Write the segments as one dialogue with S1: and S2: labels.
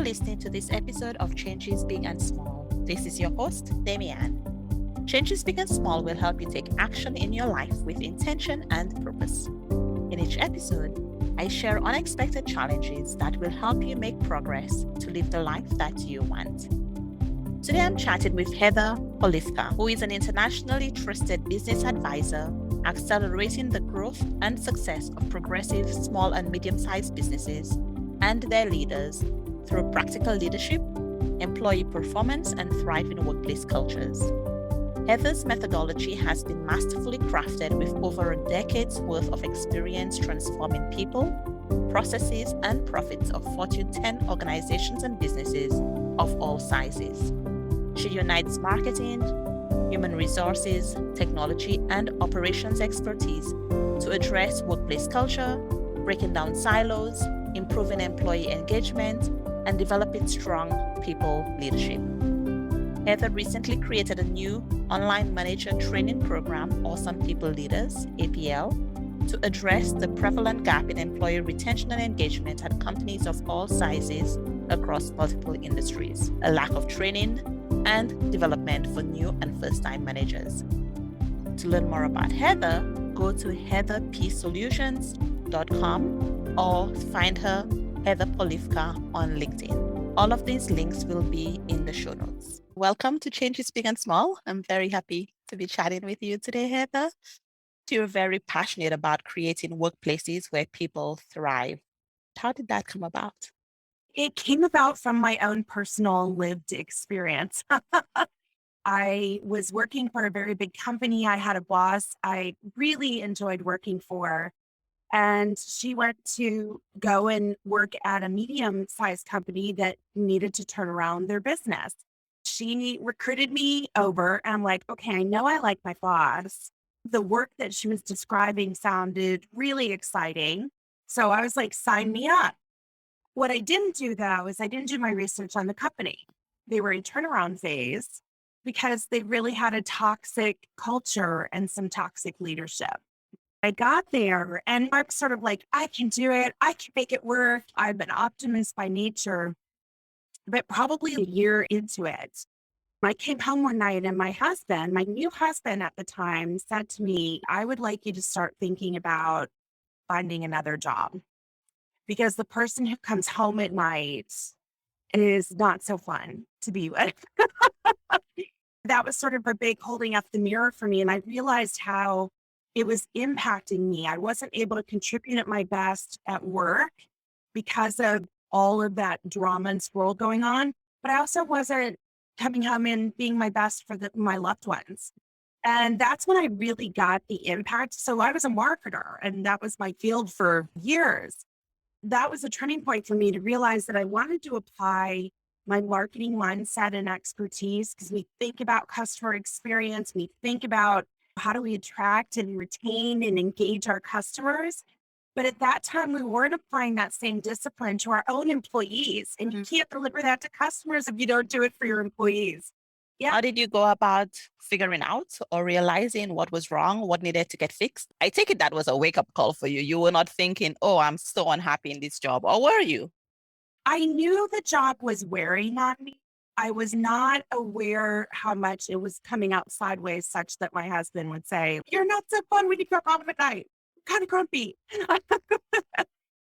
S1: listening to this episode of Changes Big and Small. This is your host, Damianne. Changes Big and Small will help you take action in your life with intention and purpose. In each episode, I share unexpected challenges that will help you make progress to live the life that you want. Today, I'm chatting with Heather Polivka, who is an internationally trusted business advisor, accelerating the growth and success of progressive small and medium-sized businesses and their leaders through practical leadership, employee performance, and thriving workplace cultures. Heather's methodology has been masterfully crafted with over a decade's worth of experience transforming people, processes, and profits of Fortune 10 organizations and businesses of all sizes. She unites marketing, human resources, technology, and operations expertise to address workplace culture, breaking down silos, improving employee engagement, and developing strong people leadership. Heather recently created a new online manager training program, Awesome People Leaders, APL, to address the prevalent gap in employee retention and engagement at companies of all sizes across multiple industries, a lack of training and development for new and first-time managers. To learn more about Heather, go to heatherpsolutions.com or find her, Heather Polivka, on LinkedIn. All of these links will be in the show notes. Welcome to Changes Big and Small. I'm very happy to be chatting with you today, Heather. You're very passionate about creating workplaces where people thrive. How did that come about?
S2: It came about from my own personal lived experience. I was working for a very big company. I had a boss I really enjoyed working for, and she went to go and work at a medium-sized company that needed to turn around their business. She recruited me over, and I'm like, okay, I know I like my boss. The work that she was describing sounded really exciting. So I was like, sign me up. What I didn't do, though, is I didn't do my research on the company. They were in turnaround phase because they really had a toxic culture and some toxic leadership. I got there and Mark's sort of like, I can do it. I can make it work. I'm an optimist by nature, but probably a year into it, I came home one night and my new husband at the time, said to me, I would like you to start thinking about finding another job, because the person who comes home at night is not so fun to be with. That was sort of a big holding up the mirror for me. And I realized how it was impacting me. I wasn't able to contribute at my best at work because of all of that drama and swirl going on. But I also wasn't coming home and being my best for my loved ones. And that's when I really got the impact. So I was a marketer, and that was my field for years. That was a turning point for me to realize that I wanted to apply my marketing mindset and expertise, because we think about customer experience, we think about how do we attract and retain and engage our customers. But at that time, we weren't applying that same discipline to our own employees. And you can't deliver that to customers if you don't do it for your employees.
S1: Yeah. How did you go about figuring out or realizing what was wrong, what needed to get fixed? I take it that was a wake-up call for you. You were not thinking, oh, I'm so unhappy in this job. Or were you?
S2: I knew the job was wearing on me. I was not aware how much it was coming out sideways, such that my husband would say, you're not so fun when you come home at night. Kind of grumpy.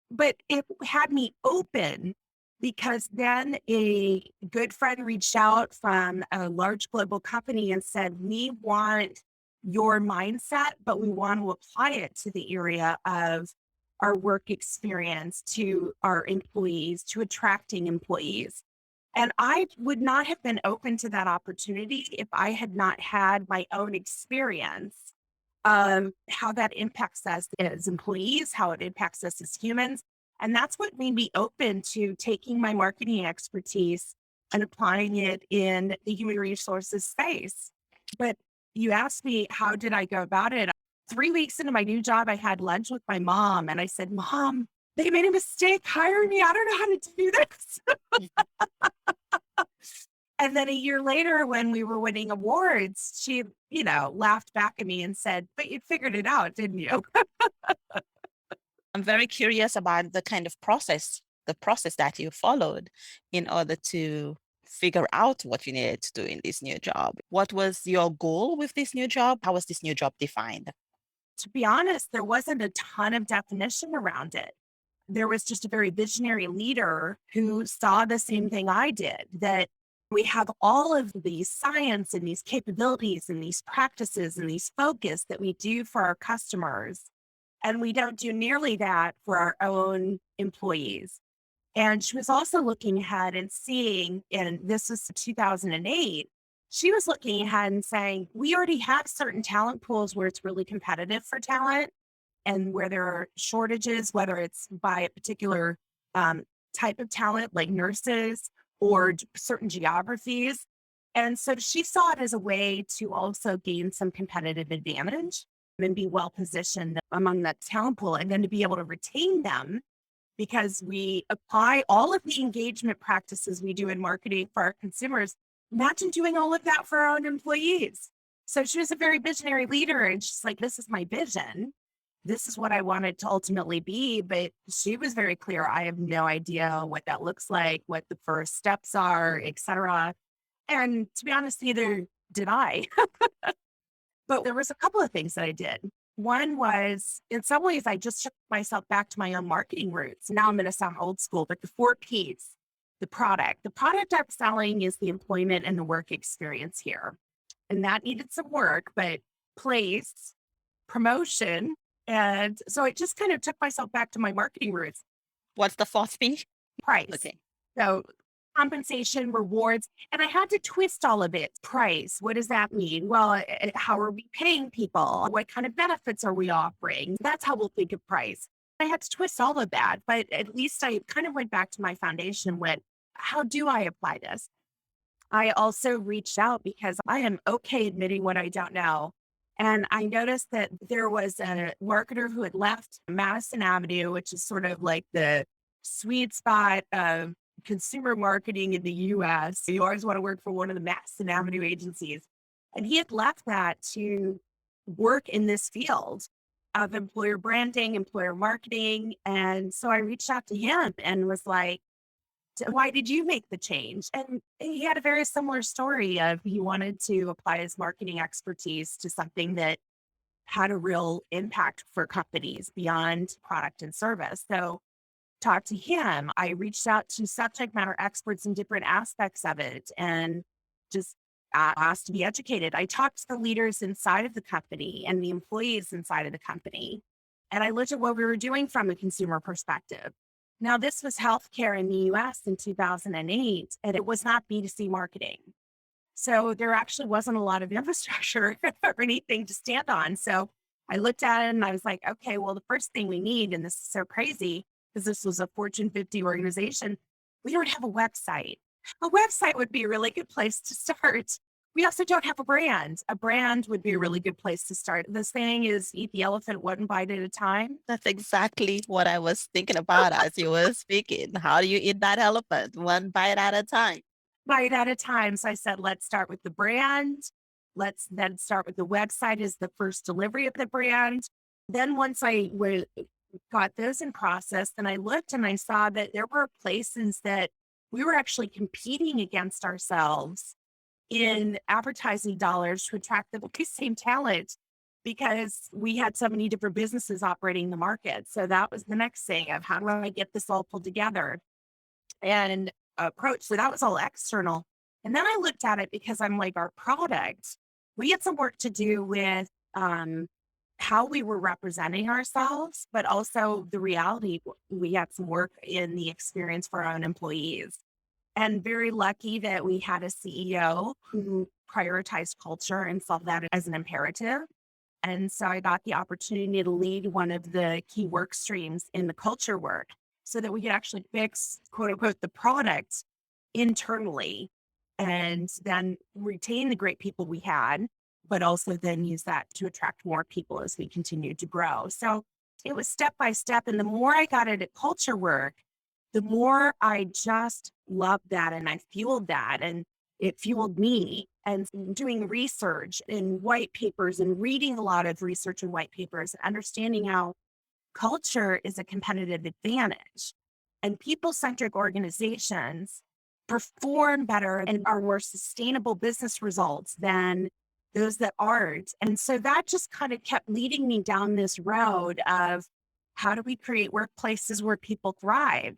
S2: But it had me open, because then a good friend reached out from a large global company and said, we want your mindset, but we want to apply it to the area of our work experience, to our employees, to attracting employees. And I would not have been open to that opportunity if I had not had my own experience, how that impacts us as employees, how it impacts us as humans. And that's what made me open to taking my marketing expertise and applying it in the human resources space. But you asked me, how did I go about it? 3 weeks into my new job, I had lunch with my mom and I said, Mom, they made a mistake hiring me. I don't know how to do this. And then a year later, when we were winning awards, she, laughed back at me and said, but you figured it out, didn't you?
S1: I'm very curious about the kind of process the process that you followed in order to figure out what you needed to do in this new job. What was your goal with this new job? How was this new job defined?
S2: To be honest, there wasn't a ton of definition around it. There was just a very visionary leader who saw the same thing I did, that we have all of these science and these capabilities and these practices and these focus that we do for our customers. And we don't do nearly that for our own employees. And she was also looking ahead and seeing, and this was 2008, she was looking ahead and saying, we already have certain talent pools where it's really competitive for talent and where there are shortages, whether it's by a particular type of talent like nurses or certain geographies. And so she saw it as a way to also gain some competitive advantage and be well positioned among that talent pool, and then to be able to retain them because we apply all of the engagement practices we do in marketing for our consumers. Imagine doing all of that for our own employees. So she was a very visionary leader, and she's like, this is my vision. This is what I wanted to ultimately be. But she was very clear. I have no idea what that looks like, what the first steps are, et cetera. And to be honest, neither did I. But there was a couple of things that I did. One was, in some ways, I just took myself back to my own marketing roots. Now I'm going to sound old school, but the 4 Ps, the product. The product I'm selling is the employment and the work experience here. And that needed some work, but place, promotion. And so I just kind of took myself back to my marketing roots.
S1: What's the 4th P?
S2: Price.
S1: Okay.
S2: So compensation, rewards, and I had to twist all of it. Price, what does that mean? Well, how are we paying people? What kind of benefits are we offering? That's how we'll think of price. I had to twist all of that, but at least I kind of went back to my foundation and went, how do I apply this? I also reached out because I am okay admitting what I don't know. And I noticed that there was a marketer who had left Madison Avenue, which is sort of like the sweet spot of consumer marketing in the US. You always want to work for one of the Madison Avenue agencies. And he had left that to work in this field of employer branding, employer marketing. And so I reached out to him and was like, why did you make the change? And he had a very similar story of he wanted to apply his marketing expertise to something that had a real impact for companies beyond product and service. So talked to him. I reached out to subject matter experts in different aspects of it and just asked to be educated. I talked to the leaders inside of the company and the employees inside of the company. And I looked at what we were doing from a consumer perspective. Now, this was healthcare in the US in 2008, and it was not B2C marketing. So there actually wasn't a lot of infrastructure or anything to stand on. So I looked at it and I was like, okay, well, the first thing we need, and this is so crazy because this was a Fortune 50 organization, we don't have a website. A website would be a really good place to start. We also don't have a brand. A brand would be a really good place to start. The saying is eat the elephant one bite at a time.
S1: That's exactly what I was thinking about as you were speaking. How do you eat that elephant? One bite at a time.
S2: Bite at a time. So I said, let's start with the brand. Let's then start with the website as the first delivery of the brand. Then once I got those in process, then I looked and I saw that there were places that we were actually competing against ourselves in advertising dollars to attract the same talent because we had so many different businesses operating the market. So that was the next thing of how do I get this all pulled together and approach. So that was all external. And then I looked at it because I'm like, our product, we had some work to do with how we were representing ourselves, but also the reality. We had some work in the experience for our own employees. And very lucky that we had a CEO who prioritized culture and saw that as an imperative. And so I got the opportunity to lead one of the key work streams in the culture work so that we could actually fix, quote unquote, the product internally and then retain the great people we had, but also then use that to attract more people as we continued to grow. So it was step by step. And the more I got into culture work, the more I just loved that and I fueled that and it fueled me. And doing research in white papers and reading a lot of research in white papers, understanding how culture is a competitive advantage. And people-centric organizations perform better and are more sustainable business results than those that aren't. And so that just kind of kept leading me down this road of how do we create workplaces where people thrive?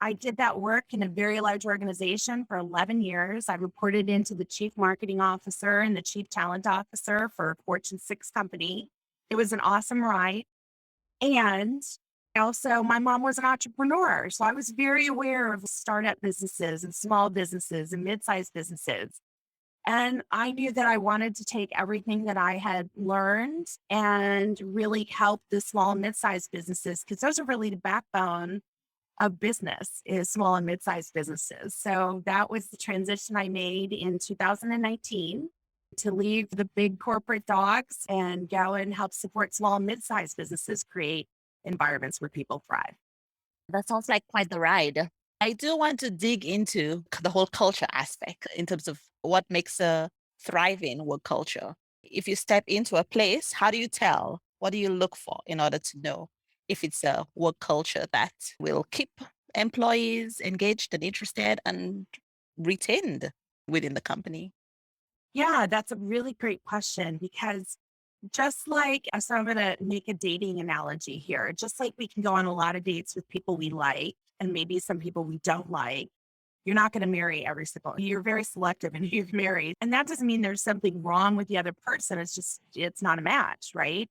S2: I did that work in a very large organization for 11 years. I reported into the chief marketing officer and the chief talent officer for a Fortune 6 company. It was an awesome ride. And also, my mom was an entrepreneur. So I was very aware of startup businesses and small businesses and mid-sized businesses. And I knew that I wanted to take everything that I had learned and really help the small and mid-sized businesses, because those are really the backbone of business, is small and mid-sized businesses. So that was the transition I made in 2019 to leave the big corporate dogs and go and help support small and mid-sized businesses create environments where people thrive.
S1: That sounds like quite the ride. I do want to dig into the whole culture aspect in terms of what makes a thriving work culture. If you step into a place, how do you tell? What do you look for in order to know if it's a work culture that will keep employees engaged and interested and retained within the company?
S2: Yeah, that's a really great question, because just like, so I'm going to make a dating analogy here. Just like we can go on a lot of dates with people we like and maybe some people we don't like, you're not going to marry every single, you're very selective in who you've married. And that doesn't mean there's something wrong with the other person. It's just, it's not a match, right?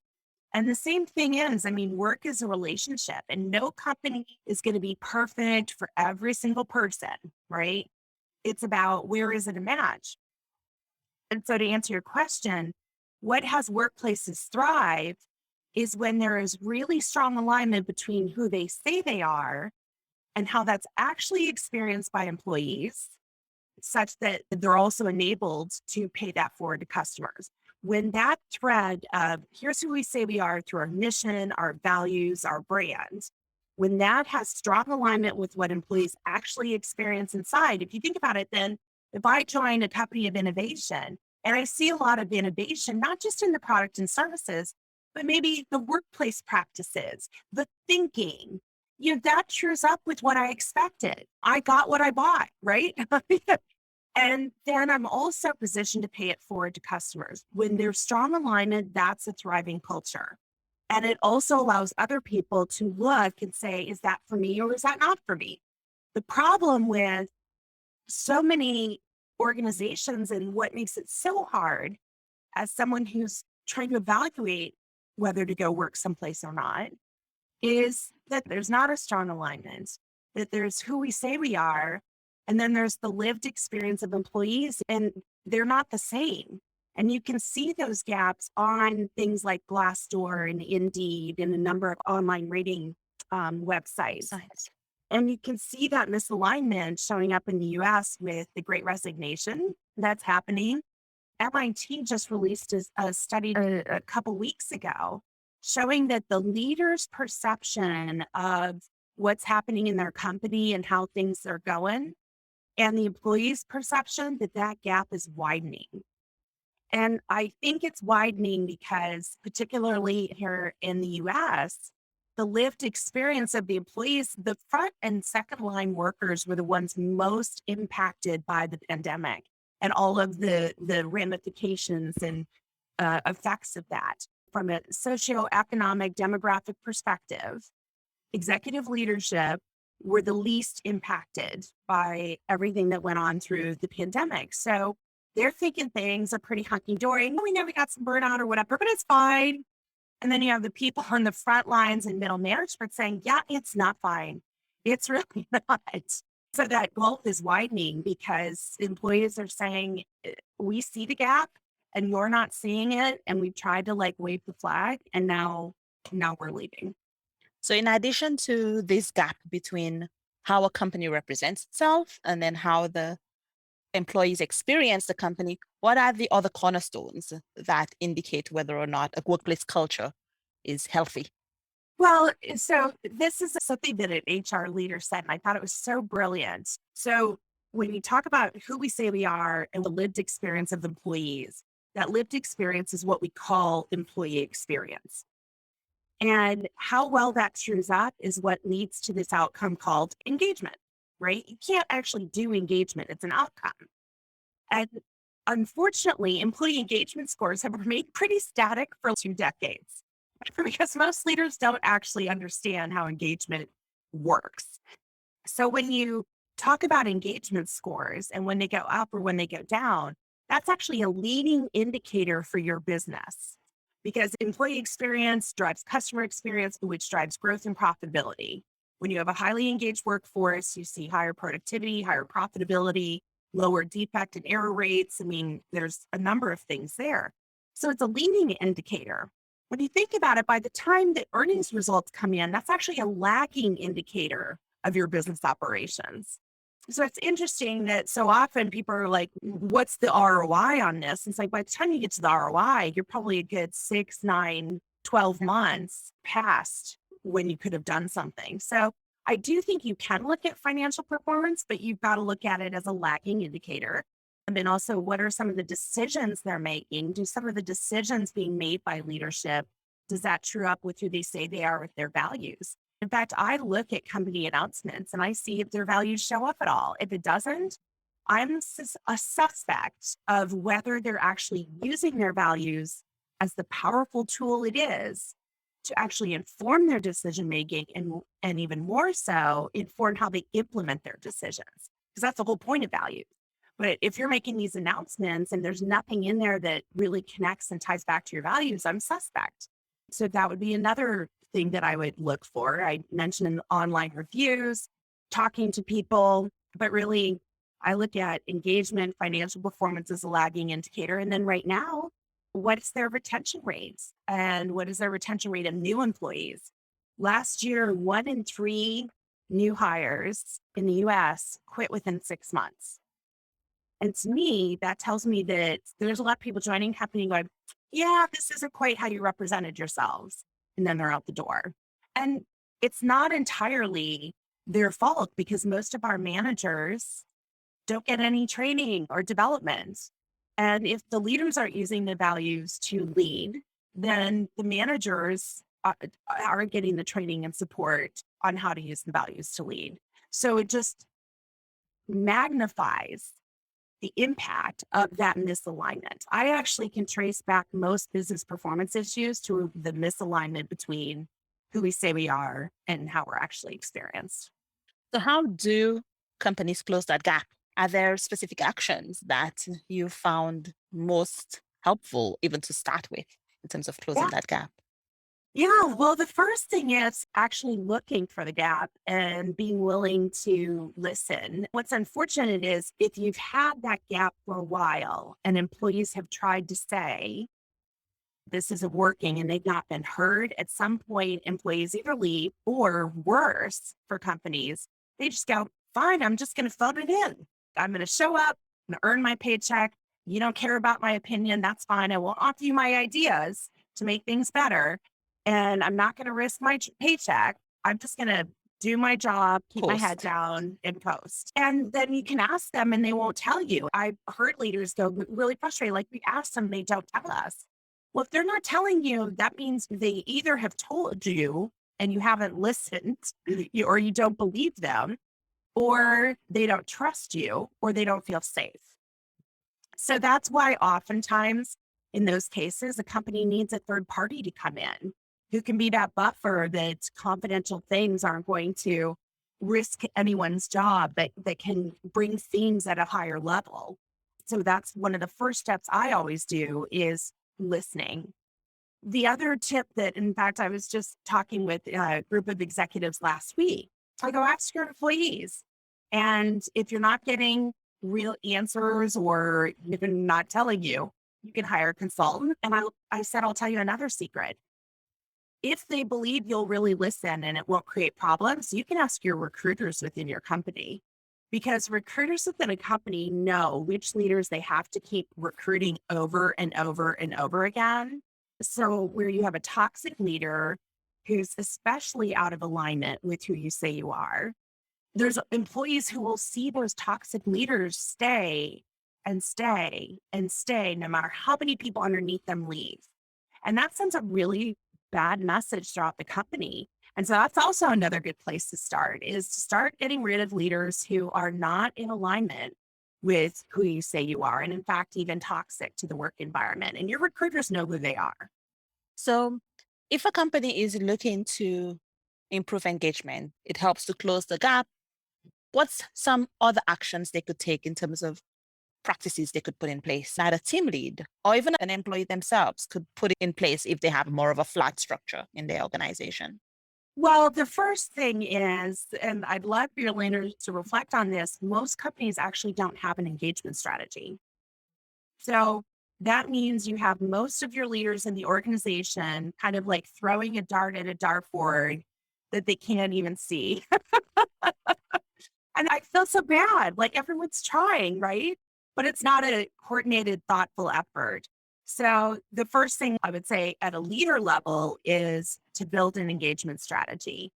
S2: And the same thing is, I mean, work is a relationship and no company is going to be perfect for every single person, right? It's about where is it a match? And so to answer your question, what has workplaces thrive is when there is really strong alignment between who they say they are and how that's actually experienced by employees, such that they're also enabled to pay that forward to customers. When that thread of here's who we say we are through our mission, our values, our brand, when that has strong alignment with what employees actually experience inside, if you think about it, then if I join a company of innovation and I see a lot of innovation, not just in the product and services, but maybe the workplace practices, the thinking, that cheers up with what I expected. I got what I bought, right? And then I'm also positioned to pay it forward to customers. When there's strong alignment, that's a thriving culture. And it also allows other people to look and say, is that for me or is that not for me? The problem with so many organizations and what makes it so hard as someone who's trying to evaluate whether to go work someplace or not is that there's not a strong alignment, that there's who we say we are, and then there's the lived experience of employees, and they're not the same. And you can see those gaps on things like Glassdoor and Indeed and a number of online rating websites.
S1: Nice.
S2: And you can see that misalignment showing up in the US with the great resignation that's happening. MIT just released a study a couple weeks ago showing that the leader's perception of what's happening in their company and how things are going, and the employee's perception, that gap is widening. And I think it's widening because, particularly here in the US, the lived experience of the employees, the front and second line workers were the ones most impacted by the pandemic and all of the ramifications and effects of that. From a socioeconomic demographic perspective, executive leadership were the least impacted by everything that went on through the pandemic. So they're thinking things are pretty hunky-dory. We know we got some burnout or whatever, but it's fine. And then you have the people on the front lines and middle management saying, yeah, it's not fine. It's really not. So that gulf is widening because employees are saying, we see the gap and you're not seeing it. And we've tried to wave the flag and now we're leaving.
S1: So, in addition to this gap between how a company represents itself and then how the employees experience the company, what are the other cornerstones that indicate whether or not a workplace culture is healthy?
S2: Well, so this is something that an HR leader said, and I thought it was so brilliant. So when we talk about who we say we are and the lived experience of employees, that lived experience is what we call employee experience. And how well that turns out is what leads to this outcome called engagement, right? You can't actually do engagement, it's an outcome. And unfortunately, employee engagement scores have remained pretty static for 2 decades because most leaders don't actually understand how engagement works. So when you talk about engagement scores and when they go up or when they go down, that's actually a leading indicator for your business because employee experience drives customer experience, which drives growth and profitability. When you have a highly engaged workforce, you see higher productivity, higher profitability, lower defect and error rates. I mean, there's a number of things there. So it's a leading indicator. When you think about it, by the time the earnings results come in, that's actually a lagging indicator of your business operations. So it's interesting that so often people are like, what's the ROI on this? It's like by the time you get to the ROI, you're probably a good 6, 9, 12 months past when you could have done something. So I do think you can look at financial performance, but you've got to look at it as a lagging indicator. And then also, what are some of the decisions they're making? Do some of the decisions being made by leadership, does that true up with who they say they are with their values? In fact, I look at company announcements and I see if their values show up at all. If it doesn't, I'm a suspect of whether they're actually using their values as the powerful tool it is to actually inform their decision making and even more so, inform how they implement their decisions. Because that's the whole point of values. But if you're making these announcements and there's nothing in there that really connects and ties back to your values, I'm suspect. So that would be another thing that I would look for. I mentioned in online reviews, talking to people, but really I look at engagement, financial performance as a lagging indicator. And then right now, what's their retention rates and what is their retention rate of new employees? Last year, 1 in 3 new hires in the US quit within 6 months. And to me, that tells me that there's a lot of people joining company going, yeah, this isn't quite how you represented yourselves. And then they're out the door. And it's not entirely their fault because most of our managers don't get any training or development. And if the leaders aren't using the values to lead, then the managers aren't getting the training and support on how to use the values to lead. So it just magnifies the impact of that misalignment. I actually can trace back most business performance issues to the misalignment between who we say we are and how we're actually experienced.
S1: So, how do companies close that gap? Are there specific actions that you found most helpful, even to start with, in terms of closing
S2: Yeah.
S1: that gap?
S2: Yeah, well, the first thing is actually looking for the gap and being willing to listen. What's unfortunate is if you've had that gap for a while and employees have tried to say, this isn't working and they've not been heard, at some point, employees either leave or worse for companies, they just go, fine, I'm just going to phone it in. I'm going to show up and earn my paycheck. You don't care about my opinion. That's fine. I won't offer you my ideas to make things better. And I'm not going to risk my paycheck. I'm just going to do my job, keep my head
S1: Post.
S2: down and post. And then you can ask them and they won't tell you. I've heard leaders go really frustrated. Like we ask them, they don't tell us. Well, if they're not telling you, that means they either have told you and you haven't listened or you don't believe them, or they don't trust you, or they don't feel safe. So that's why oftentimes in those cases, a company needs a third party to come in who can be that buffer that confidential things aren't going to risk anyone's job, but that can bring themes at a higher level. So that's one of the first steps I always do is listening. The other tip that, in fact, I was just talking with a group of executives last week, I go ask your employees. And if you're not getting real answers or even not telling you, you can hire a consultant. And I said, I'll tell you another secret. If they believe you'll really listen and it won't create problems, you can ask your recruiters within your company because recruiters within a company know which leaders they have to keep recruiting over and over and over again. So where you have a toxic leader who's especially out of alignment with who you say you are, there's employees who will see those toxic leaders stay and stay and stay, no matter how many people underneath them leave. And that sends a really bad message throughout the company. And so that's also another good place to start, is to start getting rid of leaders who are not in alignment with who you say you are. And in fact, even toxic to the work environment. And your recruiters know who they are.
S1: So, if a company is looking to improve engagement, it helps to close the gap. What's some other actions they could take in terms of practices they could put in place that a team lead or even an employee themselves could put in place if they have more of a flat structure in their organization?
S2: Well, the first thing is, and I'd love your leaders to reflect on this, most companies actually don't have an engagement strategy. So that means you have most of your leaders in the organization kind of like throwing a dart at a dartboard that they can't even see. And I feel so bad. Like everyone's trying, right? But it's not a coordinated, thoughtful effort. So the first thing I would say at a leader level is to build an engagement strategy.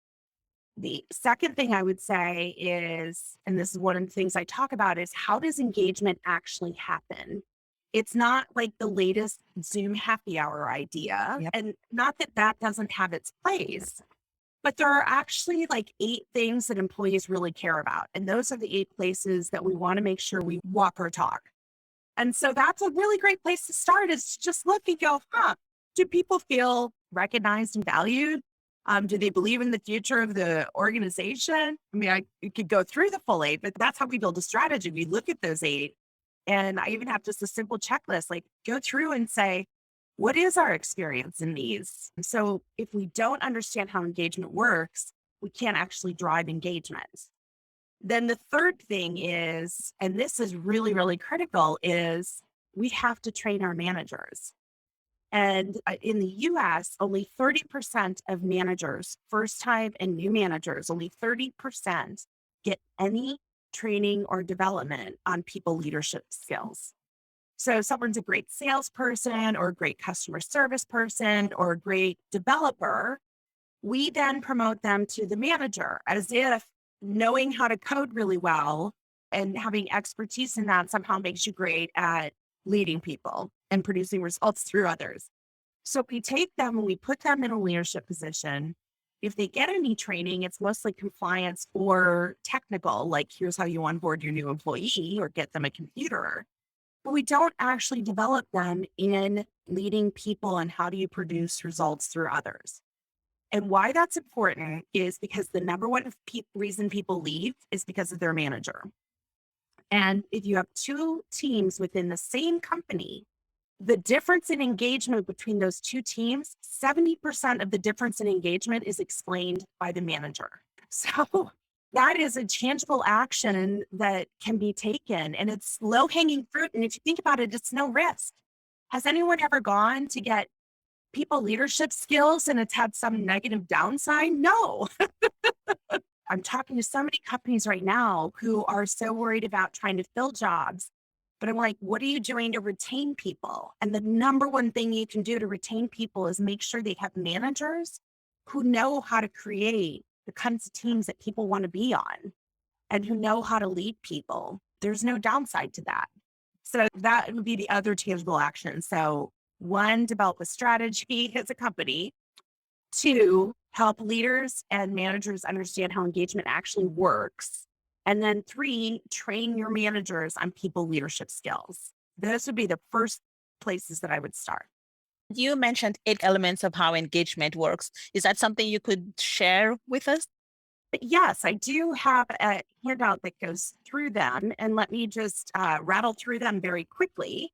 S2: The second thing I would say is, and this is one of the things I talk about, is how does engagement actually happen? It's not like the latest Zoom happy hour idea.
S1: Yep.
S2: And not that that doesn't have its place, but there are actually like 8 things that employees really care about. And those are the 8 places that we want to make sure we walk our talk. And so that's a really great place to start, is to just look and go, do people feel recognized and valued? Do they believe in the future of the organization? I mean, I could go through the full 8, but that's how we build a strategy. We look at those 8. And I even have just a simple checklist, like go through and say, what is our experience in these? And so if we don't understand how engagement works, we can't actually drive engagement. Then the third thing is, and this is really, really critical, is we have to train our managers. And in the US, only 30% of managers, first time and new managers, only 30% get any training or development on people leadership skills. So if someone's a great salesperson or a great customer service person or a great developer, we then promote them to the manager as if knowing how to code really well and having expertise in that somehow makes you great at leading people and producing results through others. So we take them and we put them in a leadership position. If they get any training, it's mostly compliance or technical, like here's how you onboard your new employee or get them a computer. But we don't actually develop them in leading people and how do you produce results through others. And why that's important is because the number one reason people leave is because of their manager. And if you have 2 teams within the same company, the difference in engagement between those 2 teams, 70% of the difference in engagement is explained by the manager. So that is a tangible action that can be taken, and it's low hanging fruit. And if you think about it, it's no risk. Has anyone ever gone to get people leadership skills and it's had some negative downside? No. I'm talking to so many companies right now who are so worried about trying to fill jobs. But I'm like, what are you doing to retain people? And the number one thing you can do to retain people is make sure they have managers who know how to create the kinds of teams that people want to be on and who know how to lead people. There's no downside to that. So that would be the other tangible action. So 1, develop a strategy as a company. 2, help leaders and managers understand how engagement actually works. And then 3, train your managers on people leadership skills. Those would be the first places that I would start.
S1: You mentioned 8 elements of how engagement works. Is that something you could share with us?
S2: But yes, I do have a handout that goes through them. And let me just rattle through them very quickly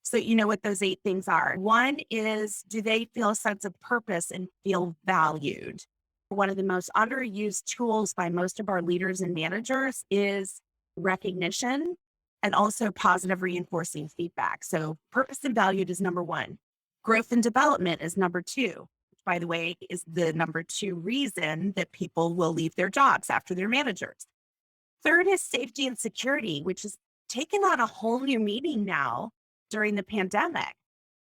S2: so you know what those 8 things are. 1 is, do they feel a sense of purpose and feel valued? One of the most underused tools by most of our leaders and managers is recognition and also positive reinforcing feedback. So purpose and valued is number 1. Growth and development is number 2, which, by the way, is the number 2 reason that people will leave their jobs after their managers. 3rd is safety and security, which is taken on a whole new meaning now during the pandemic.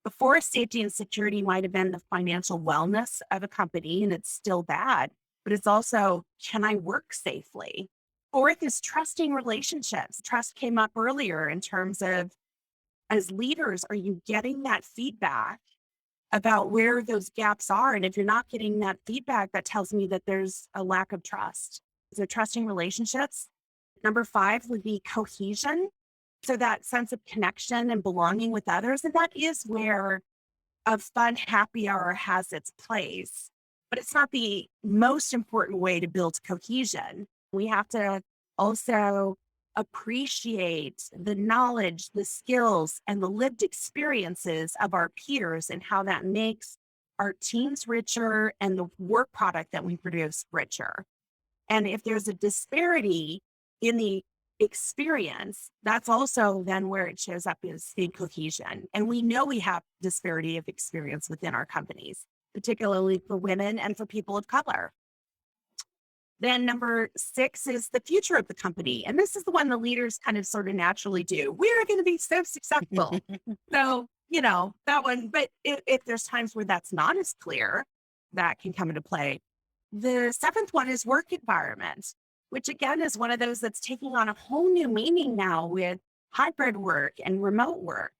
S2: Before, safety and security might have been the financial wellness of a company, and it's still bad, but it's also, can I work safely? 4th is trusting relationships. Trust came up earlier in terms of, as leaders, are you getting that feedback about where those gaps are. And if you're not getting that feedback, that tells me that there's a lack of trust. So trusting relationships. Number 5 would be cohesion. So that sense of connection and belonging with others. And that is where a fun happy hour has its place, but it's not the most important way to build cohesion. We have to also appreciate the knowledge, the skills, and the lived experiences of our peers and how that makes our teams richer and the work product that we produce richer. And if there's a disparity in the experience, that's also then where it shows up is in cohesion. And we know we have disparity of experience within our companies, particularly for women and for people of color. Then number 6 is the future of the company. And this is the one the leaders kind of sort of naturally do. We're going to be so successful. So, that one, but if there's times where that's not as clear, that can come into play. The 7th one is work environment, which again is one of those that's taking on a whole new meaning now with hybrid work and remote work.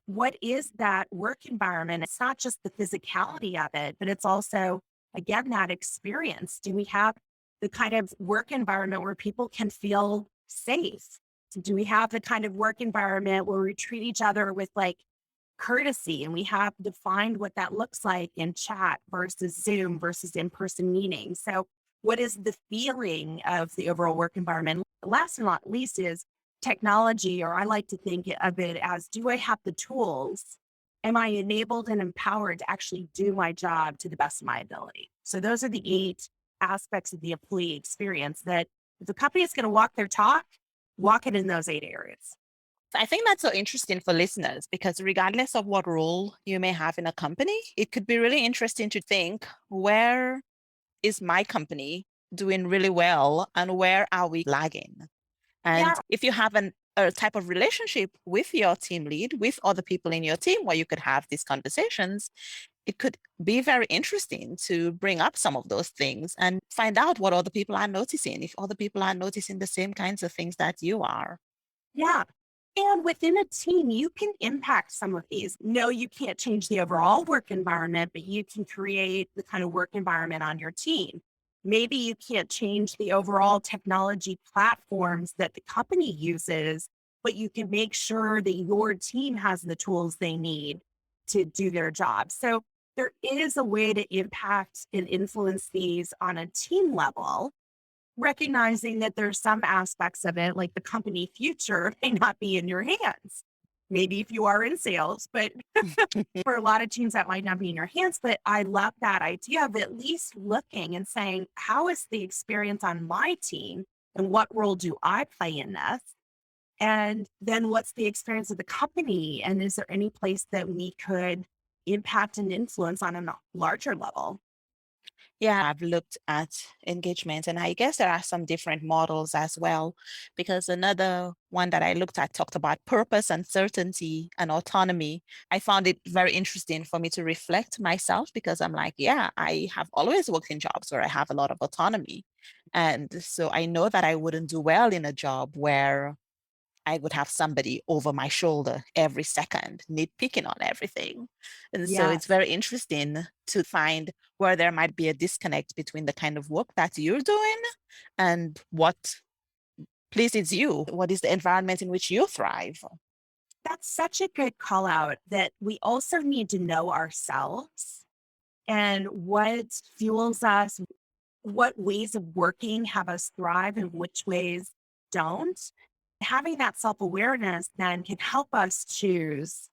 S2: What is that work environment? It's not just the physicality of it, but it's also, again, that experience. Do we have the kind of work environment where people can feel safe? Do we have the kind of work environment where we treat each other with like courtesy, and we have defined what that looks like in chat versus Zoom versus in-person meetings? So what is the feeling of the overall work environment? Last and not least is technology, or I like to think of it as, do I have the tools? Am I enabled and empowered to actually do my job to the best of my ability? So those are the 8 aspects of the employee experience that if the company is going to walk their talk, walk it in those 8 areas.
S1: I think that's so interesting for listeners, because regardless of what role you may have in a company, it could be really interesting to think, where is my company doing really well and where are we lagging? And if you have a type of relationship with your team lead, with other people in your team where you could have these conversations, it could be very interesting to bring up some of those things and find out what other people are noticing, if other people are noticing the same kinds of things that you are.
S2: Yeah. And within a team, you can impact some of these. No, you can't change the overall work environment, but you can create the kind of work environment on your team. Maybe you can't change the overall technology platforms that the company uses, but you can make sure that your team has the tools they need to do their job. So there is a way to impact and influence these on a team level, recognizing that there's some aspects of it, like the company future, may not be in your hands. Maybe if you are in sales, but for a lot of teams that might not be in your hands. But I love that idea of at least looking and saying, how is the experience on my team and what role do I play in this? And then what's the experience of the company? And is there any place that we could impact and influence on a larger level?
S1: Yeah, I've looked at engagement, and I guess there are some different models as well, because another one that I looked at talked about purpose, uncertainty, and autonomy. I found it very interesting for me to reflect myself, because I'm like, yeah, I have always worked in jobs where I have a lot of autonomy. And so I know that I wouldn't do well in a job where I would have somebody over my shoulder every second, nitpicking on everything. And so it's
S2: Yes.
S1: very interesting to find where there might be a disconnect between the kind of work that you're doing and what pleases you. What is the environment in which you thrive?
S2: That's such a good call out, that we also need to know ourselves and what fuels us, what ways of working have us thrive and which ways don't. Having that self awareness then can help us choose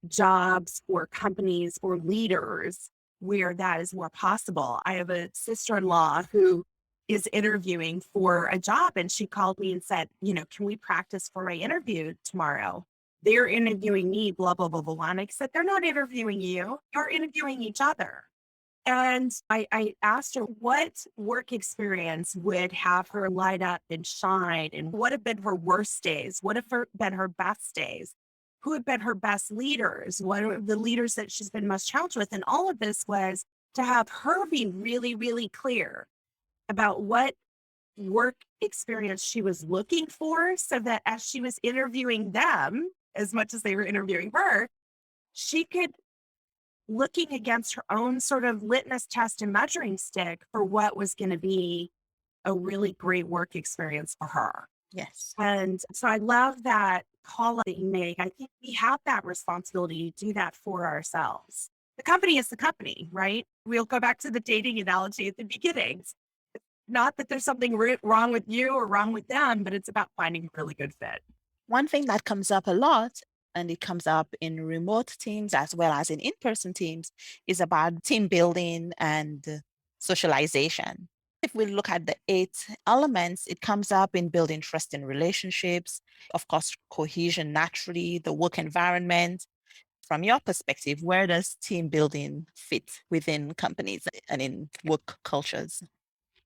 S2: jobs or companies or leaders where that is more possible. I have a sister in law who is interviewing for a job, and she called me and said, can we practice for my interview tomorrow? They're interviewing me, blah, blah, blah, blah. And I said, they're not interviewing you, you're interviewing each other. And I asked her what work experience would have her light up and shine, and what have been her worst days? What have been her best days? Who have been her best leaders? What are the leaders that she's been most challenged with? And all of this was to have her be really, really clear about what work experience she was looking for, so that as she was interviewing them, as much as they were interviewing her, she could looking against her own sort of litmus test and measuring stick for what was going to be a really great work experience for her.
S1: Yes.
S2: And so I love that call that you make. I think we have that responsibility to do that for ourselves. The company is the company, right? We'll go back to the dating analogy at the beginning. Not that there's something wrong with you or wrong with them, but it's about finding a really good fit.
S1: One thing that comes up a lot, and it comes up in remote teams as well as in in-person teams, is about team building and socialization. If we look at the 8 elements, it comes up in building trust in relationships, of course, cohesion naturally, the work environment. From your perspective, where does team building fit within companies and in work cultures?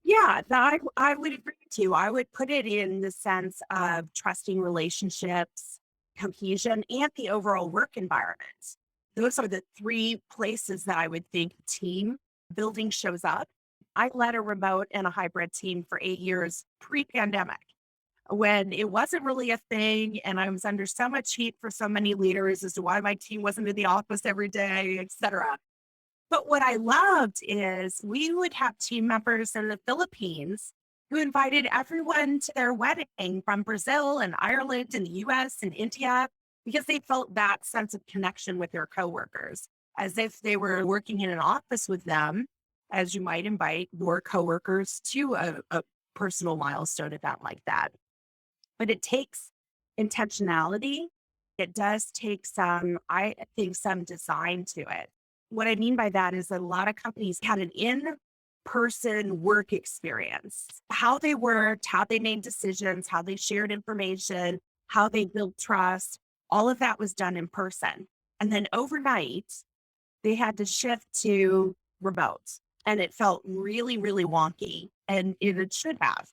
S2: Yeah, I would agree with you. I would put it in the sense of trusting relationships, cohesion, and the overall work environment. Those are the 3 places that I would think team building shows up. I led a remote and a hybrid team for 8 years pre-pandemic when it wasn't really a thing. And I was under so much heat for so many leaders as to why my team wasn't in the office every day, et cetera. But what I loved is we would have team members in the Philippines who invited everyone to their wedding from Brazil and Ireland and the US and India because they felt that sense of connection with their coworkers as if they were working in an office with them, as you might invite your coworkers to a personal milestone event like that. But it takes intentionality. It does take I think, some design to it. What I mean by that is that a lot of companies had an in-person work experience, how they worked, how they made decisions, how they shared information, how they built trust. All of that was done in person. And then overnight, they had to shift to remote. And it felt really, really wonky. And it should have.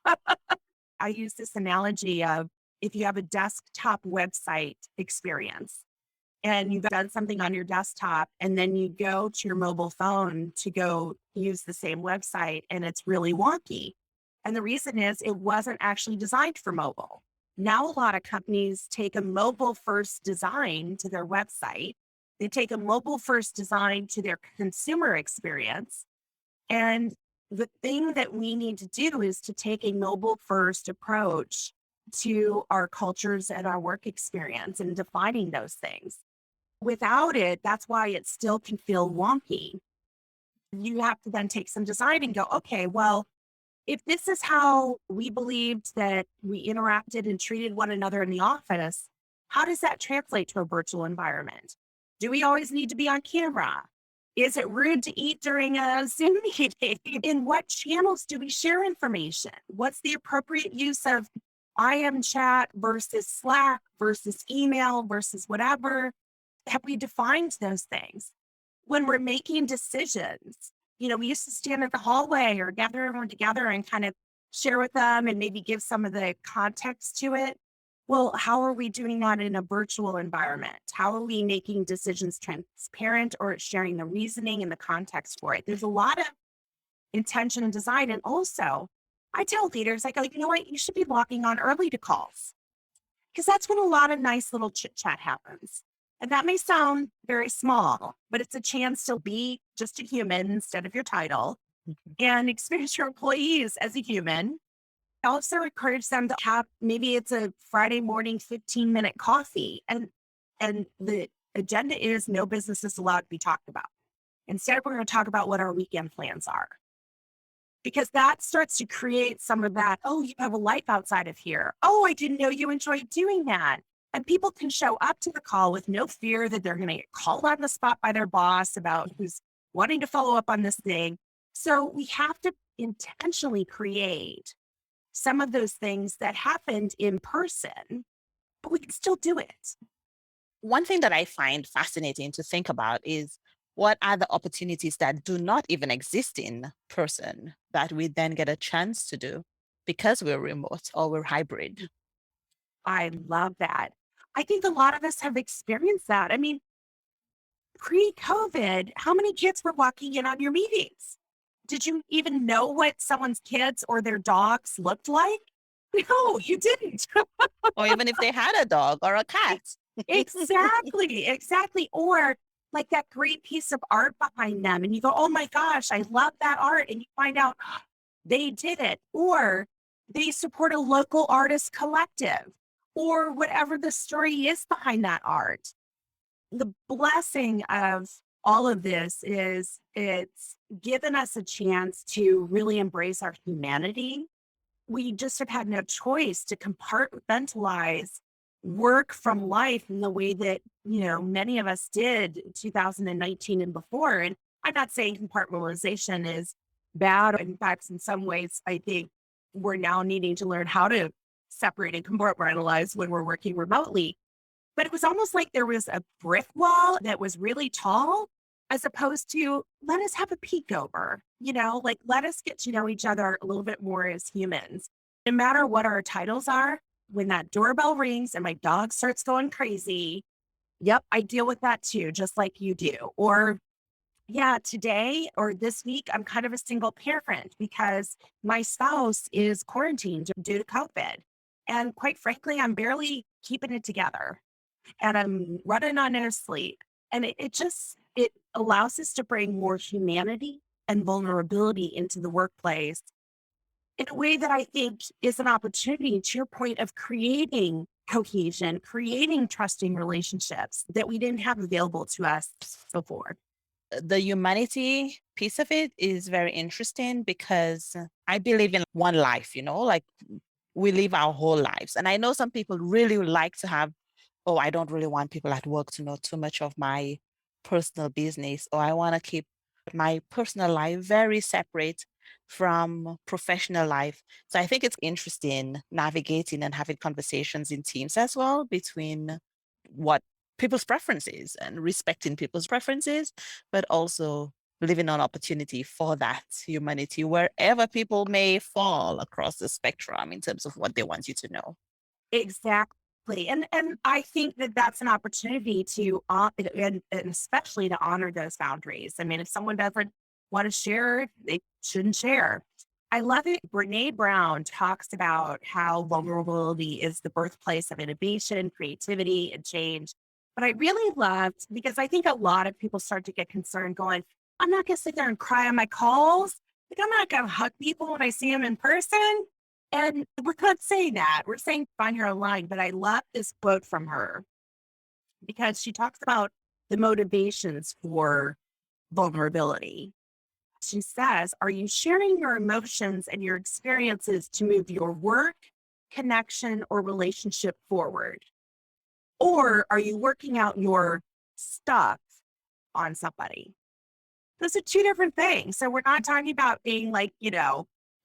S2: I use this analogy of if you have a desktop website experience, and you've done something on your desktop and then you go to your mobile phone to go use the same website and it's really wonky. And the reason is it wasn't actually designed for mobile. Now, a lot of companies take a mobile first design to their website. They take a mobile first design to their consumer experience. And the thing that we need to do is to take a mobile first approach to our cultures and our work experience and defining those things. Without it, that's why it still can feel wonky. You have to then take some design and go, okay, well, if this is how we believed that we interacted and treated one another in the office, how does that translate to a virtual environment? Do we always need to be on camera? Is it rude to eat during a Zoom meeting? In what channels do we share information? What's the appropriate use of IM chat versus Slack versus email versus whatever? Have we defined those things? When we're making decisions, we used to stand in the hallway or gather everyone together and kind of share with them and maybe give some of the context to it. Well, how are we doing that in a virtual environment? How are we making decisions transparent or sharing the reasoning and the context for it? There's a lot of intention and design. And also, I tell leaders, I go, you know what? You should be logging on early to calls because that's when a lot of nice little chit chat happens. And that may sound very small, but it's a chance to be just a human instead of your title and experience your employees as a human. I also encourage them to have, maybe it's a Friday morning 15-minute coffee. And the agenda is no business is allowed to be talked about. Instead, we're going to talk about what our weekend plans are. Because that starts to create some of that, oh, you have a life outside of here. Oh, I didn't know you enjoyed doing that. And people can show up to the call with no fear that they're going to get called on the spot by their boss about who's wanting to follow up on this thing. So we have to intentionally create some of those things that happened in person, but we can still do it.
S1: One thing that I find fascinating to think about is what are the opportunities that do not even exist in person that we then get a chance to do because we're remote or we're hybrid?
S2: I love that. I think a lot of us have experienced that. I mean, pre-COVID, how many kids were walking in on your meetings? Did you even know what someone's kids or their dogs looked like? No, you didn't.
S1: Or even if they had a dog or a cat.
S2: Exactly. Or like that great piece of art behind them. And you go, oh my gosh, I love that art. And you find out they did it, or they support a local artist collective, or whatever the story is behind that art. The blessing of all of this is it's given us a chance to really embrace our humanity. We just have had no choice to compartmentalize work from life in the way that, many of us did in 2019 and before. And I'm not saying compartmentalization is bad. In fact, in some ways, I think we're now needing to learn how to separate and compartmentalize when we're working remotely. But it was almost like there was a brick wall that was really tall, as opposed to let us have a peek over, like let us get to know each other a little bit more as humans. No matter what our titles are, when that doorbell rings and my dog starts going crazy, yep, I deal with that too, just like you do. Or, yeah, today or this week, I'm kind of a single parent because my spouse is quarantined due to COVID. And quite frankly, I'm barely keeping it together and I'm running on air sleep. And it allows us to bring more humanity and vulnerability into the workplace in a way that I think is an opportunity, to your point, of creating cohesion, creating trusting relationships that we didn't have available to us before.
S1: The humanity piece of it is very interesting because I believe in one life, like we live our whole lives. And I know some people really would like to have, oh, I don't really want people at work to know too much of my personal business, or I want to keep my personal life very separate from professional life. So I think it's interesting navigating and having conversations in teams as well between what people's preferences and respecting people's preferences, but also living on opportunity for that humanity wherever people may fall across the spectrum in terms of what they want you to know.
S2: Exactly. And I think that that's an opportunity to, and especially to honor those boundaries. I mean, if someone doesn't want to share, they shouldn't share. I love it. Brene Brown talks about how vulnerability is the birthplace of innovation, creativity, and change. But I really loved, because I think a lot of people start to get concerned going, I'm not going to sit there and cry on my calls. Like, I'm not going to hug people when I see them in person. And we're not saying that. We're saying find your own line. But I love this quote from her because she talks about the motivations for vulnerability. She says, are you sharing your emotions and your experiences to move your work, connection, or relationship forward? Or are you working out your stuff on somebody? Those are two different things. So we're not talking about being like,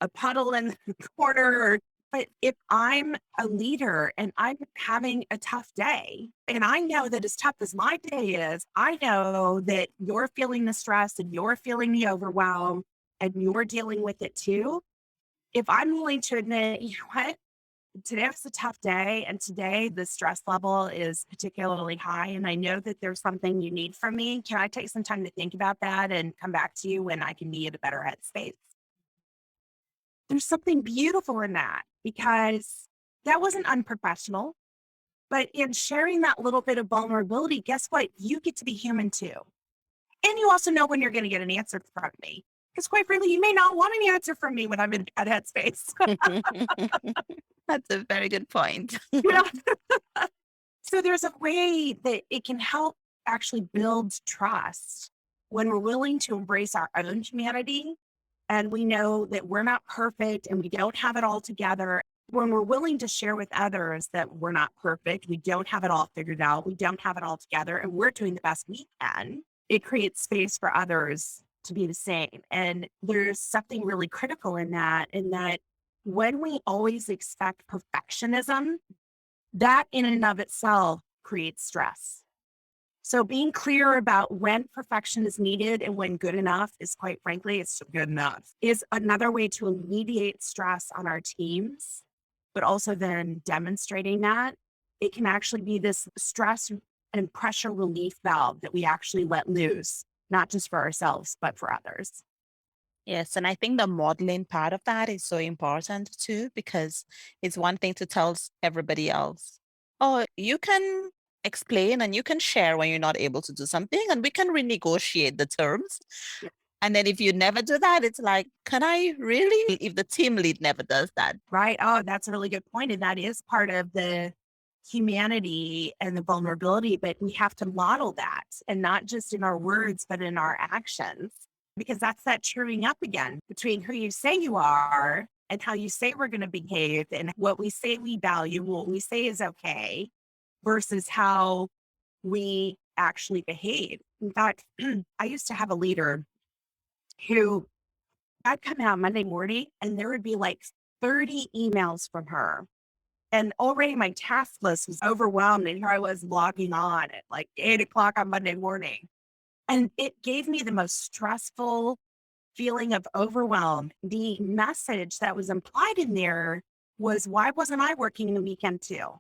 S2: a puddle in the corner. But if I'm a leader and I'm having a tough day, and I know that as tough as my day is, I know that you're feeling the stress and you're feeling the overwhelm and you're dealing with it too. If I'm willing to admit, you know what, today was a tough day, and today the stress level is particularly high, and I know that there's something you need from me. Can I take some time to think about that and come back to you when I can be in a better headspace? There's something beautiful in that, because that wasn't unprofessional. But in sharing that little bit of vulnerability, guess what? You get to be human too. And you also know when you're going to get an answer from me. Because quite frankly, you may not want an answer from me when I'm in that headspace.
S1: That's a very good point.
S2: Yeah. So there's a way that it can help actually build trust when we're willing to embrace our own humanity. And we know that we're not perfect and we don't have it all together. When we're willing to share with others that we're not perfect, we don't have it all figured out, we don't have it all together, and we're doing the best we can, it creates space for others to be the same. And there's something really critical in that, when we always expect perfectionism, that in and of itself creates stress. So being clear about when perfection is needed and when good enough is, quite frankly, it's good enough, is another way to alleviate stress on our teams, but also then demonstrating that it can actually be this stress and pressure relief valve that we actually let loose, not just for ourselves, but for others.
S1: Yes, and I think the modeling part of that is so important too, because it's one thing to tell everybody else, oh, you can explain and you can share when you're not able to do something, and we can renegotiate the terms.
S2: Yeah.
S1: And then if you never do that, it's like, can I really? If the team lead never does that.
S2: Right. Oh, that's a really good point. And that is part of the humanity and the vulnerability, but we have to model that, and not just in our words, but in our actions, because that's that truing up again between who you say you are and how you say we're going to behave and what we say we value, what we say is okay versus how we actually behave. In fact, I used to have a leader who I'd come out Monday morning and there would be like 30 emails from her. And already my task list was overwhelmed. And here I was logging on at like 8 o'clock on Monday morning. And it gave me the most stressful feeling of overwhelm. The message that was implied in there was, why wasn't I working the weekend too?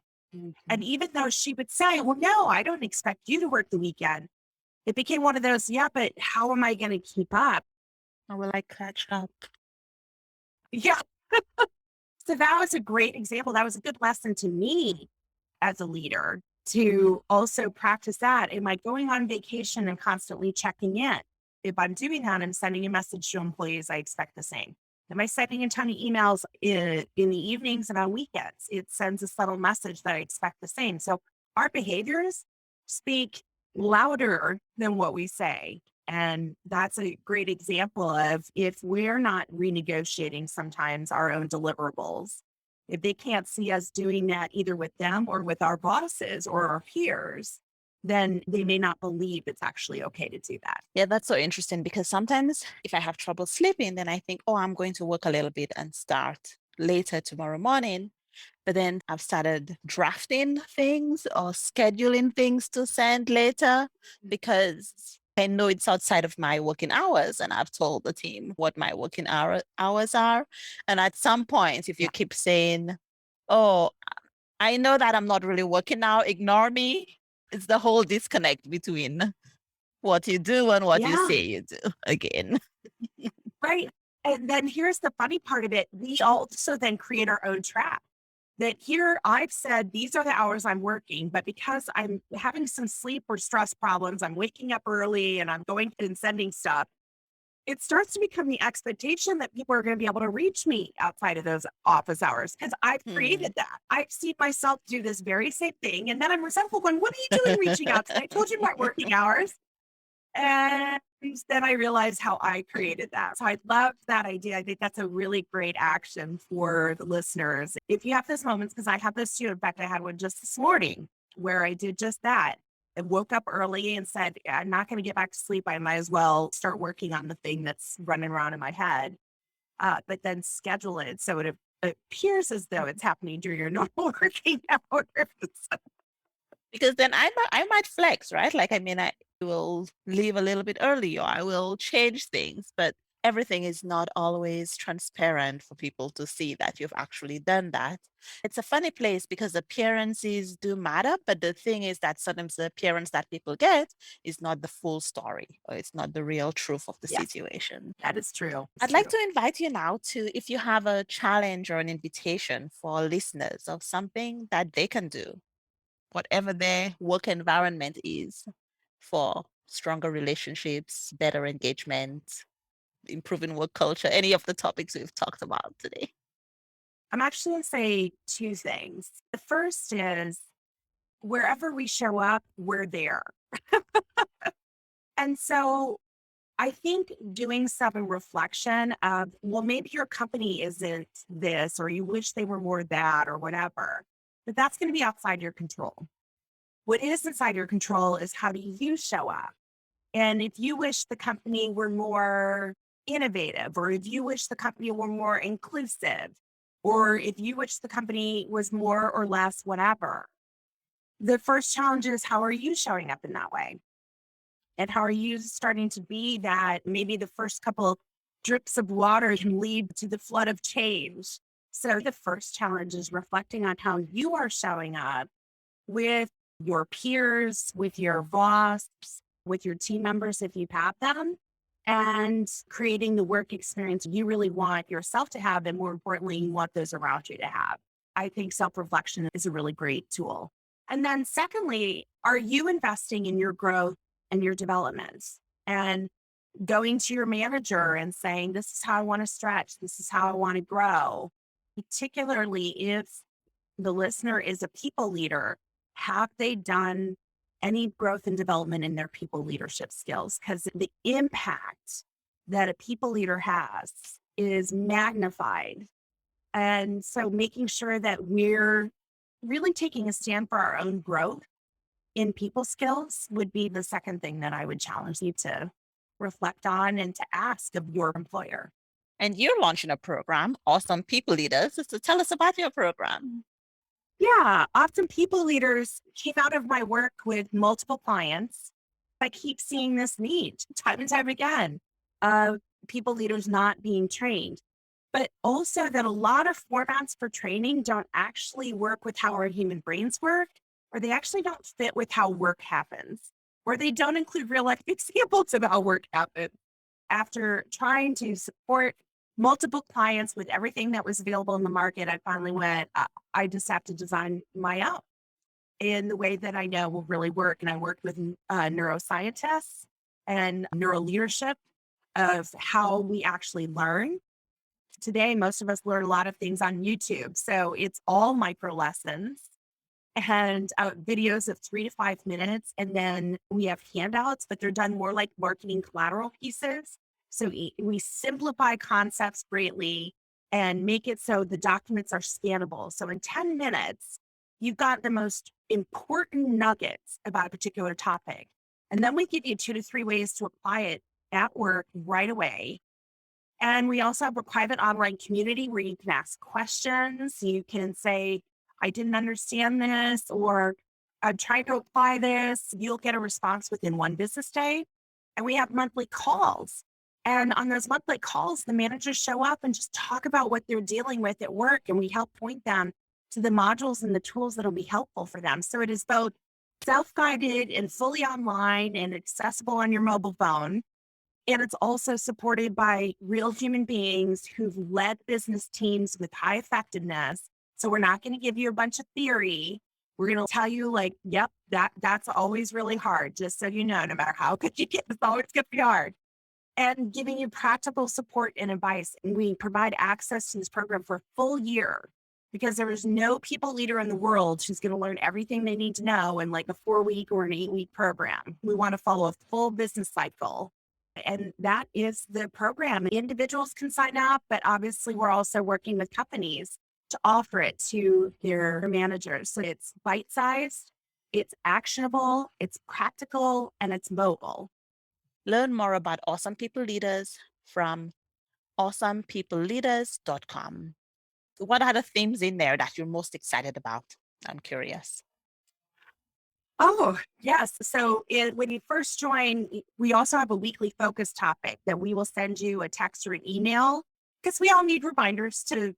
S2: And even though she would say, well, no, I don't expect you to work the weekend. It became one of those, yeah, but how am I going to keep up?
S1: Or will I catch up?
S2: Yeah. So that was a great example. That was a good lesson to me as a leader to also practice that. Am I going on vacation and constantly checking in? If I'm doing that, I'm sending a message to employees, I expect the same. Am I sending a ton of emails in the evenings and on weekends? It sends a subtle message that I expect the same. So our behaviors speak louder than what we say. And that's a great example of if we're not renegotiating sometimes our own deliverables, if they can't see us doing that either with them or with our bosses or our peers, then they may not believe it's actually okay to do that.
S1: Yeah, that's so interesting because sometimes if I have trouble sleeping, then I think, oh, I'm going to work a little bit and start later tomorrow morning. But then I've started drafting things or scheduling things to send later because I know it's outside of my working hours. And I've told the team what my working hours are. And at some point, if you keep saying, oh, I know that I'm not really working now, ignore me. It's the whole disconnect between what you do and what you
S2: Yeah,
S1: say you do again.
S2: right. And then here's the funny part of it. We also then create our own trap. That here I've said, these are the hours I'm working, but because I'm having some sleep or stress problems, I'm waking up early and I'm going and sending stuff. It starts to become the expectation that people are going to be able to reach me outside of those office hours because I've created that. I've seen myself do this very same thing. And then I'm resentful going, what are you doing reaching out to me? I told you my working hours. And then I realized how I created that. So I love that idea. I think that's a really great action for the listeners. If you have those moments, because I have those too. In fact, I had one just this morning where I did just that. I woke up early and said, I'm not going to get back to sleep. I might as well start working on the thing that's running around in my head, but then schedule it so it appears as though it's happening during your normal working hours.
S1: Because then I might flex, right? Like, I mean, I will leave a little bit early or I will change things, but everything is not always transparent for people to see that you've actually done that. It's a funny place because appearances do matter, but the thing is that sometimes the appearance that people get is not the full story or it's not the real truth of the
S2: Yes,
S1: situation.
S2: that is true.
S1: I'd like to invite you now to, if you have a challenge or an invitation for listeners of something that they can do whatever their work environment is for stronger relationships, better engagement, improving work culture, any of the topics we've talked about today.
S2: I'm actually going to say two things. The first is wherever we show up, we're there. And so I think doing some reflection of, well, maybe your company isn't this, or you wish they were more that, or whatever, but that's going to be outside your control. What is inside your control is how do you show up? And if you wish the company were more innovative, or if you wish the company were more inclusive, or if you wish the company was more or less whatever, the first challenge is how are you showing up in that way? And how are you starting to be that? Maybe the first couple drips of water can lead to the flood of change. So the first challenge is reflecting on how you are showing up with your peers, with your boss, with your team members, if you have them, and creating the work experience you really want yourself to have. And more importantly, you want those around you to have. I think self-reflection is a really great tool. And then secondly, are you investing in your growth and your development? And going to your manager and saying, this is how I want to stretch, this is how I want to grow, particularly if the listener is a people leader. Have they done any growth and development in their people leadership skills? Because the impact that a people leader has is magnified. And so making sure that we're really taking a stand for our own growth in people skills would be the second thing that I would challenge you to reflect on and to ask of your employer.
S1: And you're launching a program, Awesome People Leaders. So tell us about your program.
S2: Yeah, Awesome People Leaders came out of my work with multiple clients. I keep seeing this need time and time again of people leaders not being trained, but also that a lot of formats for training don't actually work with how our human brains work, or they actually don't fit with how work happens, or they don't include real life examples of how work happens. After trying to support multiple clients with everything that was available in the market, I finally went, I just have to design my own in the way that I know will really work. And I worked with neuroscientists and neuro leadership of how we actually learn. Today, most of us learn a lot of things on YouTube. So it's all micro lessons and videos of 3 to 5 minutes. And then we have handouts, but they're done more like marketing collateral pieces. So we simplify concepts greatly and make it so the documents are scannable. So in 10 minutes, you've got the most important nuggets about a particular topic. And then we give you 2 to 3 ways to apply it at work right away. And we also have a private online community where you can ask questions. You can say, I didn't understand this, or I'm trying to apply this. You'll get a response within 1 business day. And we have monthly calls. And on those monthly calls, the managers show up and just talk about what they're dealing with at work. And we help point them to the modules and the tools that'll be helpful for them. So it is both self-guided and fully online and accessible on your mobile phone. And it's also supported by real human beings who've led business teams with high effectiveness. So we're not going to give you a bunch of theory. We're going to tell you like, yep, that's always really hard. Just so you know, no matter how good you get, it's always going to be hard. And giving you practical support and advice. And we provide access to this program for a full year because there is no people leader in the world who's going to learn everything they need to know in like a 4-week or an 8-week program. We want to follow a full business cycle. And that is the program. Individuals can sign up, but obviously we're also working with companies to offer it to their managers. So it's bite-sized, it's actionable, it's practical, and it's mobile.
S1: Learn more about Awesome People Leaders from awesomepeopleleaders.com. What are the themes in there that you're most excited about? I'm curious.
S2: Oh, yes. So when you first join, we also have a weekly focus topic that we will send you a text or an email because we all need reminders to,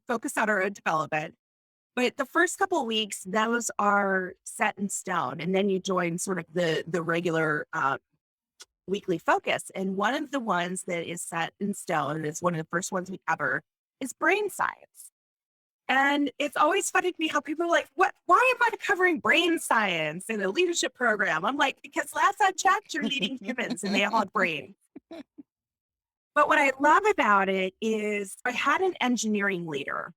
S2: focus on our own development. But the first couple of weeks, those are set in stone. And then you join sort of the regular weekly focus. And one of the ones that is set in stone, is one of the first ones we cover, is brain science. And it's always funny to me how people are like, why am I covering brain science in a leadership program? I'm like, because last I checked, you're leading humans and they all have brains. But what I love about it is I had an engineering leader.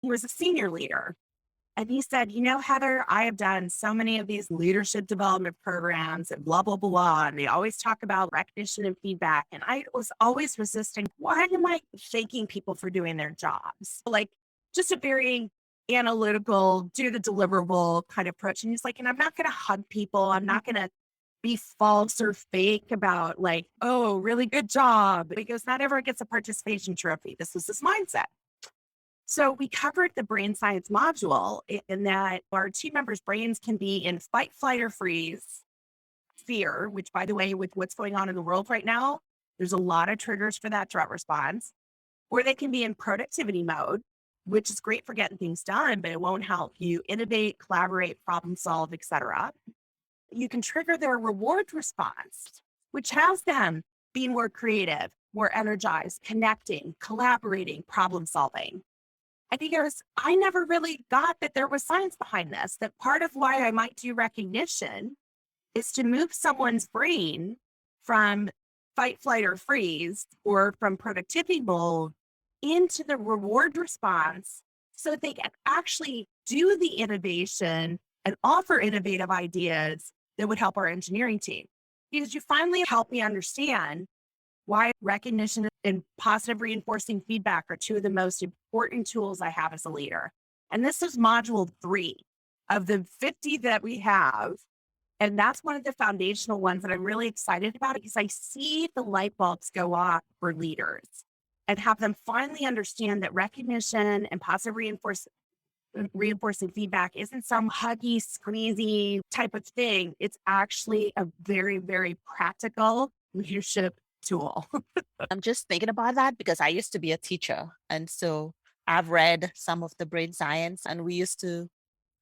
S2: He was a senior leader. And he said, Heather, I have done so many of these leadership development programs and blah, blah, blah. And they always talk about recognition and feedback. And I was always resisting, why am I thanking people for doing their jobs? Like, just a very analytical, do the deliverable kind of approach. And he's like, and I'm not going to hug people. I'm not going to be false or fake about like, oh, really good job. Because not everyone gets a participation trophy. This was his mindset. So we covered the brain science module in that our team members' brains can be in fight, flight, or freeze, fear, which by the way, with what's going on in the world right now, there's a lot of triggers for that threat response, or they can be in productivity mode, which is great for getting things done, but it won't help you innovate, collaborate, problem solve, etc. You can trigger their reward response, which has them being more creative, more energized, connecting, collaborating, problem solving. I never really got that there was science behind this, that part of why I might do recognition is to move someone's brain from fight, flight, or freeze, or from productivity mode into the reward response so that they can actually do the innovation and offer innovative ideas that would help our engineering team. Because you finally help me understand why recognition and positive reinforcing feedback are two of the most important tools I have as a leader. And this is module 3 of the 50 that we have. And that's one of the foundational ones that I'm really excited about because I see the light bulbs go off for leaders and have them finally understand that recognition and positive reinforcing feedback isn't some huggy, squeezy type of thing. It's actually a very, very practical leadership tool.
S1: I'm just thinking about that because I used to be a teacher. And so I've read some of the brain science, and we used to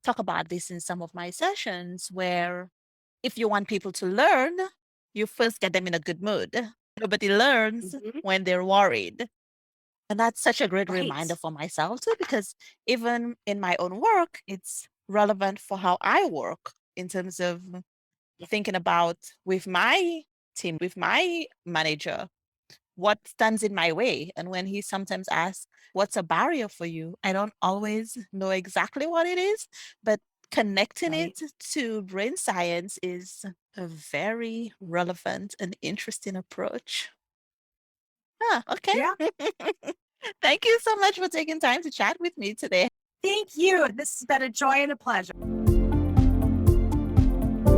S1: talk about this in some of my sessions where if you want people to learn, you first get them in a good mood. Nobody learns when they're worried. And that's such a great reminder for myself too, because even in my own work, it's relevant for how I work in terms of thinking about with my team, with my manager, what stands in my way. And when he sometimes asks, what's a barrier for you? I don't always know exactly what it is, but connecting it to brain science is a very relevant and interesting approach. Okay.
S2: Yeah.
S1: Thank you so much for taking time to chat with me today.
S2: Thank you. This has been a joy and a pleasure.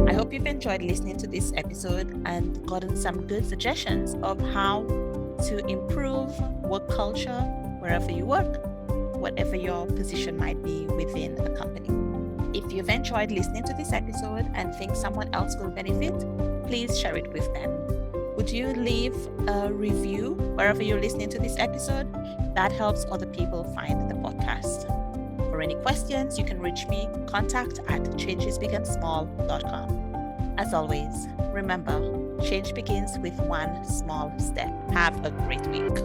S1: I hope you've enjoyed listening to this episode and gotten some good suggestions of how to improve work culture wherever you work, whatever your position might be within the company. If you've enjoyed listening to this episode and think someone else will benefit, please share it with them. Would you leave a review wherever you're listening to this episode? That helps other people find the podcast. For any questions, you can reach me, contact@changesbigandsmall.com. As always, remember, change begins with one small step. Have a great week.